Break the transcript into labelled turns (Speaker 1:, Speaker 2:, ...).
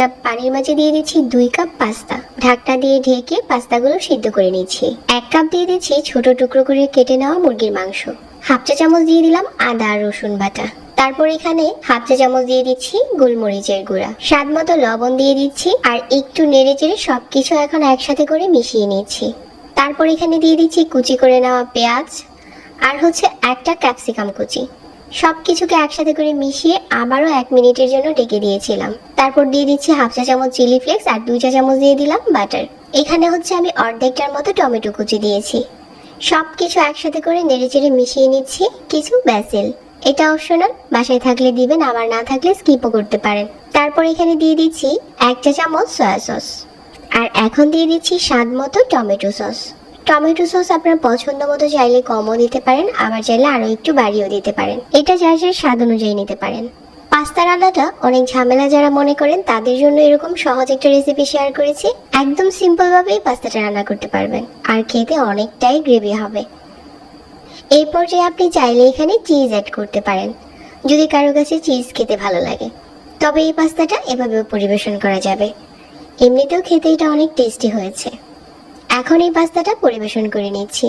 Speaker 1: একটা পানির মাঝে দিয়ে দিচ্ছি 2 কাপ পাস্তা। ঢাকনা দিয়ে ঢেকে পাস্তাগুলো সিদ্ধ করে নিচ্ছি। 1 কাপ দিয়ে দিচ্ছি ছোট টুকরো করে কেটে নেওয়া মুরগির মাংস। হাফ চা চামচ দিয়ে দিলাম আদা আর রসুন বাটা। তারপর এখানে হাফ চা চামচ দিয়ে দিচ্ছি গোলমরিচের গুঁড়া, স্বাদ মতো লবণ দিয়ে দিচ্ছি আর একটু নেড়ে চেড়ে সবকিছু এখন একসাথে করে মিশিয়ে নিচ্ছি। তারপর এখানে দিয়ে দিচ্ছি কুচি করে নেওয়া পেঁয়াজ আর একটা ক্যাপসিকাম কুচি। সবকিছুকে একসাথে করে মিশিয়ে আবারও 1 মিনিটের জন্য ঢেকে দিয়েছিলাম। তারপর দিয়ে দিচ্ছি হাফ চা চামচ চিলি ফ্লেক্স আর 2 চা চামচ দিয়ে দিলাম বাটার। এখানে আমি অর্ধেকটার মতো টমেটো কুচি দিয়েছি। সবকিছু একসাথে করে নেড়েচেড়ে মিশিয়ে নিচ্ছি। কিছু ব্যাসিল, এটা অপশনাল, বাসায় থাকলে দিবেন, আবার না থাকলে স্কিপও করতে পারেন। তারপর এখানে দিয়ে দিচ্ছি 1 চা চামচ সয়া সস আর এখন দিয়ে দিচ্ছি স্বাদ মতো টমেটো সস। টমেটো সস আপনার পছন্দ মতো চাইলে কমও দিতে পারেন, আবার চাইলে আরও একটু বাড়িয়েও দিতে পারেন। এটা যার যার স্বাদ অনুযায়ী নিতে পারেন। পাস্তা রান্নাটা অনেক ঝামেলা যারা মনে করেন তাদের জন্য এরকম সহজ একটা রেসিপি শেয়ার করেছি। একদম সিম্পলভাবেই পাস্তাটা রান্না করতে পারবেন আর খেতে অনেকটাই গ্রেভি হবে। এই পর্যায়ে আপনি চাইলে এখানে চিজ অ্যাড করতে পারেন যদি কারো কাছে চিজ খেতে ভালো লাগে। তবে এই পাস্তাটা এভাবেও পরিবেশন করা যাবে, এমনিতেও খেতে এটা অনেক টেস্টি হয়েছে। এখন এই পাস্তাটা পরিবেশন করে নিচ্ছি।